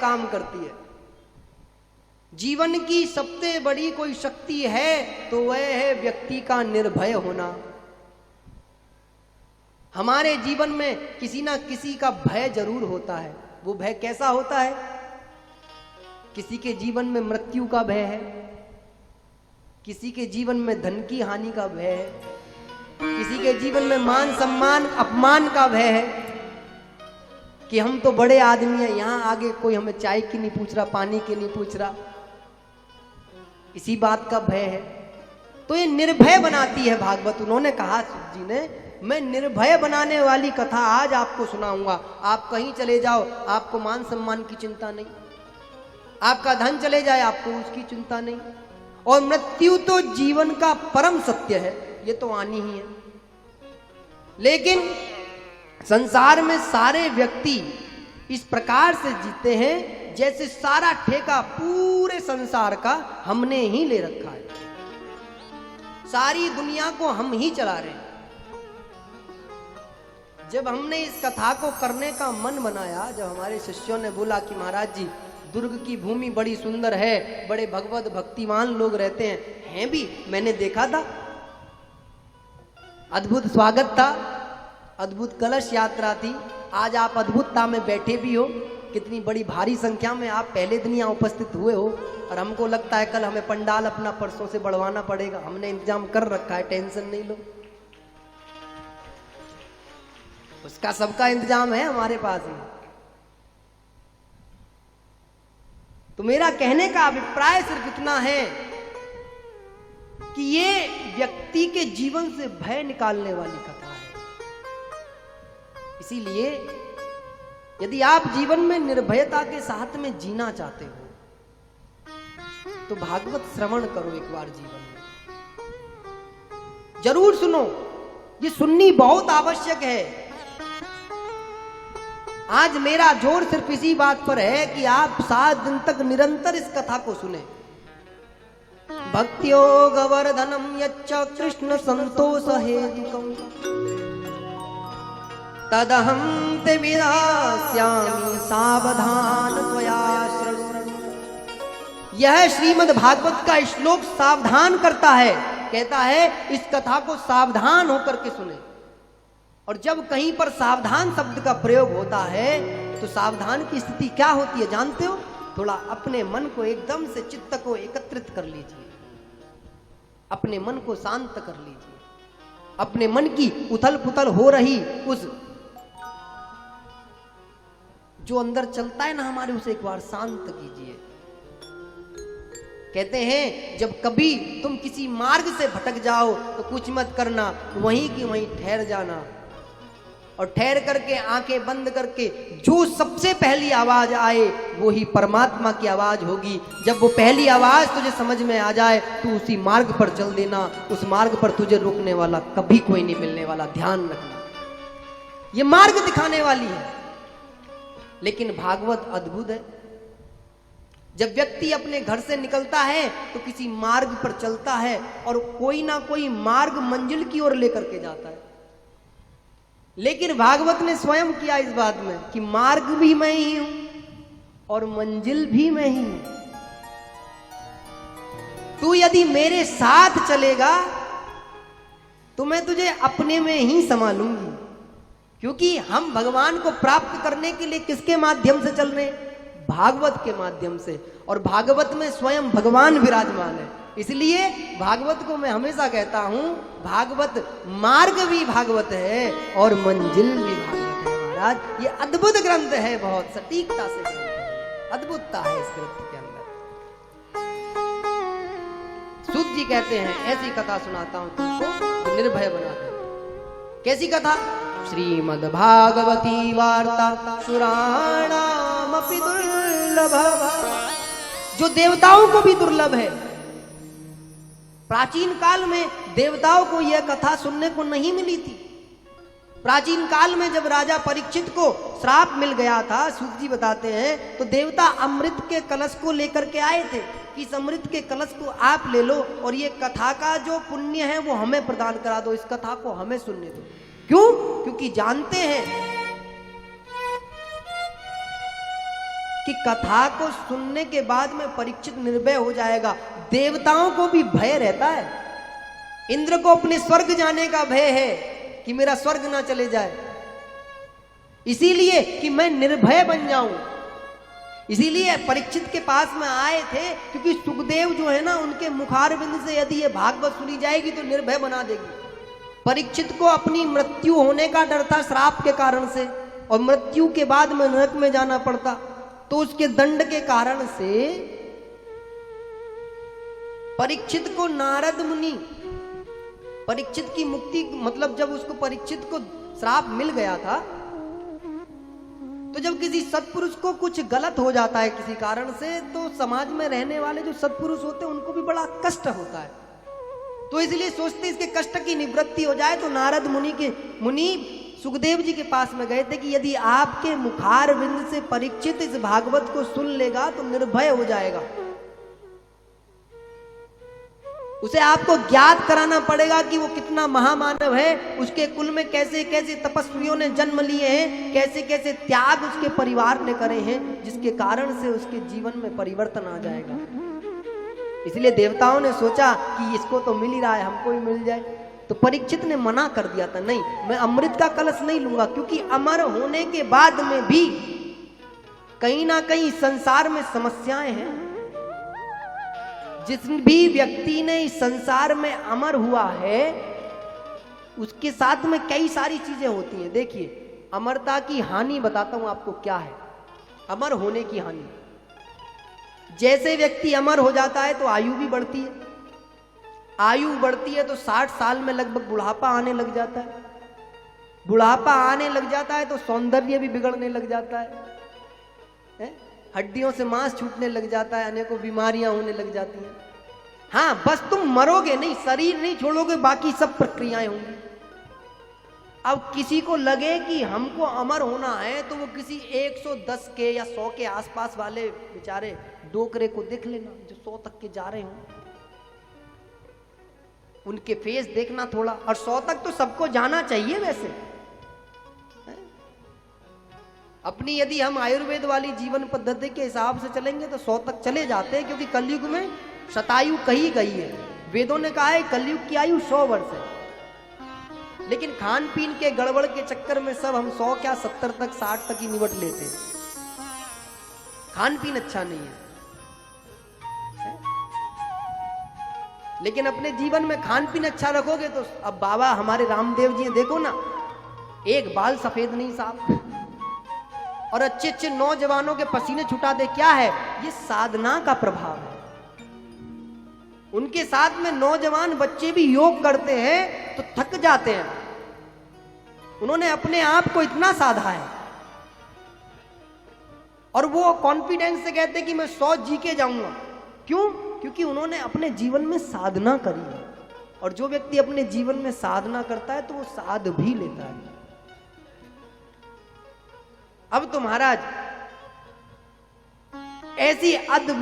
काम करती है। जीवन की सबसे बड़ी कोई शक्ति है तो वह है व्यक्ति का निर्भय होना। हमारे जीवन में किसी ना किसी का भय जरूर होता है। वो भय कैसा होता है? किसी के जीवन में मृत्यु का भय है, किसी के जीवन में धन की हानि का भय है, किसी के जीवन में मान सम्मान अपमान का भय है कि हम तो बड़े आदमी हैं, यहां आगे कोई हमें चाय की नहीं पूछ रहा, पानी की नहीं पूछ रहा, इसी बात का भय है। तो ये निर्भय बनाती है भागवत। उन्होंने कहा सूत जी ने, मैं निर्भय बनाने वाली कथा आज आपको सुनाऊंगा। आप कहीं चले जाओ, आपको मान सम्मान की चिंता नहीं, आपका धन चले जाए आपको उसकी चिंता नहीं, और मृत्यु तो जीवन का परम सत्य है, ये तो आनी ही है। लेकिन संसार में सारे व्यक्ति इस प्रकार से जीते हैं जैसे सारा ठेका पूरे संसार का हमने ही ले रखा है, सारी दुनिया को हम ही चला रहे हैं। जब हमने इस कथा को करने का मन बनाया, जब हमारे शिष्यों ने बोला कि महाराज जी दुर्ग की भूमि बड़ी सुंदर है, बड़े भगवत भक्तिमान लोग रहते हैं भी, मैंने देखा था, अद्भुत स्वागत था, अद्भुत कलश यात्रा थी, आज आप अद्भुतता में बैठे भी हो, कितनी बड़ी भारी संख्या में आप पहले दिन यहाँ उपस्थित हुए हो, और हमको लगता है कल हमें पंडाल अपना परसों से बढ़वाना पड़ेगा, हमने इंतजाम कर रखा है, टेंशन नहीं लो, उसका सबका इंतजाम है हमारे पास ही। तो मेरा कहने का अभिप्राय सिर्फ इतना है कि ये व्यक्ति के जीवन से भय निकालने वाली कथा है। इसीलिए यदि आप जीवन में निर्भयता के साथ में जीना चाहते हो तो भागवत श्रवण करो एक बार जीवन में, जरूर सुनो, ये सुननी बहुत आवश्यक है। आज मेरा जोर सिर्फ इसी बात पर है कि आप 7 दिन तक निरंतर इस कथा को सुने। भक्त्यो गवर्धनम यच्च कृष्ण संतोष हेतुकम् तदहं ते विदास्यामि सावधान त्वया शृणु। यह श्रीमद् भागवत का श्लोक सावधान करता है, कहता है इस कथा को सावधान होकर के सुने। और जब कहीं पर सावधान शब्द का प्रयोग होता है तो सावधान की स्थिति क्या होती है जानते हो? थोड़ा अपने मन को एकदम से चित्त को एकत्रित कर लीजिए, अपने मन को शांत कर लीजिए, अपने मन की उथल पुथल हो रही उस जो अंदर चलता है ना हमारे, उसे एक बार शांत कीजिए। कहते हैं जब कभी तुम किसी मार्ग से भटक जाओ तो कुछ मत करना, वहीं की वहीं ठहर जाना, और ठहर करके आंखें बंद करके जो सबसे पहली आवाज आए वो ही परमात्मा की आवाज होगी। जब वो पहली आवाज तुझे समझ में आ जाए तो उसी मार्ग पर चल देना, उस मार्ग पर तुझे रोकने वाला कभी कोई नहीं मिलने वाला, ध्यान रखना। ये मार्ग दिखाने वाली है। लेकिन भागवत अद्भुत है। जब व्यक्ति अपने घर से निकलता है तो किसी मार्ग पर चलता है और कोई ना कोई मार्ग मंजिल की ओर लेकर के जाता है। लेकिन भागवत ने स्वयं किया इस बात में कि मार्ग भी मैं ही हूं और मंजिल भी मैं ही हूं। तू यदि मेरे साथ चलेगा तो मैं तुझे अपने में ही संभालूंगी, क्योंकि हम भगवान को प्राप्त करने के लिए किसके माध्यम से चल रहे हैं? भागवत के माध्यम से। और भागवत में स्वयं भगवान विराजमान है। इसलिए भागवत को मैं हमेशा कहता हूं भागवत मार्ग भी भागवत है और मंजिल भी भागवत है। महाराज ये अद्भुत ग्रंथ है, बहुत सटीकता से ग्रंथ है, अद्भुतता है इस ग्रंथ के अंदर। सूत जी कहते हैं ऐसी कथा सुनाता हूं तुमको तो निर्भय बना दे। कैसी कथा? श्रीमद् भागवती वार्ता सुराणामपि दुर्लभ, जो देवताओं को भी दुर्लभ है। प्राचीन काल में देवताओं को यह कथा सुनने को नहीं मिली थी। प्राचीन काल में जब राजा परीक्षित को श्राप मिल गया था, सूत जी बताते हैं, तो देवता अमृत के कलश को लेकर के आए थे कि इस अमृत के कलश को आप ले लो और ये कथा का जो पुण्य है वो हमें प्रदान करा दो, इस कथा को हमें सुनने दो। क्यों? क्योंकि जानते हैं कि कथा को सुनने के बाद में परीक्षित निर्भय हो जाएगा। देवताओं को भी भय रहता है। इंद्र को अपने स्वर्ग जाने का भय है कि मेरा स्वर्ग ना चले जाए, इसीलिए कि मैं निर्भय बन जाऊं। इसीलिए परीक्षित के पास में आए थे, क्योंकि सुखदेव जो है ना, उनके मुखारविंद से यदि ये भागवत सुनी जाएगी तो निर्भय बना देगी। परीक्षित को अपनी मृत्यु होने का डर था श्राप के कारण से, और मृत्यु के बाद में नरक में जाना पड़ता, तो उसके दंड के कारण से परीक्षित को नारद मुनि, परीक्षित की मुक्ति मतलब जब उसको परीक्षित को श्राप मिल गया था, तो जब किसी सत्पुरुष को कुछ गलत हो जाता है किसी कारण से, तो समाज में रहने वाले जो सत्पुरुष होते हैं उनको भी बड़ा कष्ट होता है। तो इसलिए सोचते इसके कष्ट की निवृत्ति हो जाए, तो नारद मुनि सुखदेव जी के पास में गए थे कि यदि आपके मुखारविंद से परीक्षित इस भागवत को सुन लेगा तो निर्भय हो जाएगा। उसे आपको ज्ञात कराना पड़ेगा कि वो कितना महामानव है, उसके कुल में कैसे कैसे तपस्वियों ने जन्म लिए हैं, कैसे कैसे त्याग उसके परिवार ने करे हैं, जिसके कारण से उसके जीवन में परिवर्तन आ जाएगा। इसलिए देवताओं ने सोचा कि इसको तो मिल ही रहा है, हमको ही मिल जाए। तो परीक्षित ने मना कर दिया था, नहीं मैं अमृत का कलश नहीं लूंगा, क्योंकि अमर होने के बाद में भी कहीं ना कहीं संसार में समस्याएं हैं। जिस भी व्यक्ति ने इस संसार में अमर हुआ है, उसके साथ में कई सारी चीजें होती हैं। देखिए, अमरता की हानि बताता हूं आपको क्या है, अमर होने की हानि। जैसे व्यक्ति अमर हो जाता है तो आयु भी बढ़ती है, आयु बढ़ती है तो 60 साल में लगभग बुढ़ापा आने लग जाता है, बुढ़ापा आने लग जाता है तो सौंदर्य भी बिगड़ने लग जाता है, हड्डियों से मांस छूटने लग जाता है, अनेकों बीमारियां होने लग जाती हैं। हाँ, बस तुम मरोगे नहीं, शरीर नहीं छोड़ोगे, बाकी सब प्रक्रियाएं होंगी। अब किसी को लगे कि हमको अमर होना है, तो वो किसी 110 के या 100 के आसपास वाले बेचारे डोकरे को देख लेना जो 100 तक के जा रहे हों, उनके फेस देखना थोड़ा। और 100 तक तो सबको जाना चाहिए वैसे। अपनी यदि हम आयुर्वेद वाली जीवन पद्धति के हिसाब से चलेंगे तो 100 तक चले जाते हैं, क्योंकि कलयुग में शतायु कही गई है। वेदों ने कहा है कलयुग की आयु 100 वर्ष है, लेकिन खान पीन के गड़बड़ के चक्कर में सब हम 100 क्या 70 तक 60 तक ही निपट लेते हैं। खान पीन अच्छा नहीं है, लेकिन अपने जीवन में खान पीन अच्छा रखोगे तो अब बाबा हमारे रामदेव जी देखो ना, एक बाल सफेद नहीं साफ, और अच्छे अच्छे नौजवानों के पसीने छुटा दे। क्या है ये? साधना का प्रभाव है। उनके साथ में नौजवान बच्चे भी योग करते हैं तो थक जाते हैं, उन्होंने अपने आप को इतना साधा है, और वो कॉन्फिडेंस से कहते हैं कि मैं 100 जी के जाऊंगा। क्यों? क्योंकि उन्होंने अपने जीवन में साधना करी है। और जो व्यक्ति अपने जीवन में साधना करता है तो वो साध भी लेता है। अब तो महाराज ऐसी अद्भुत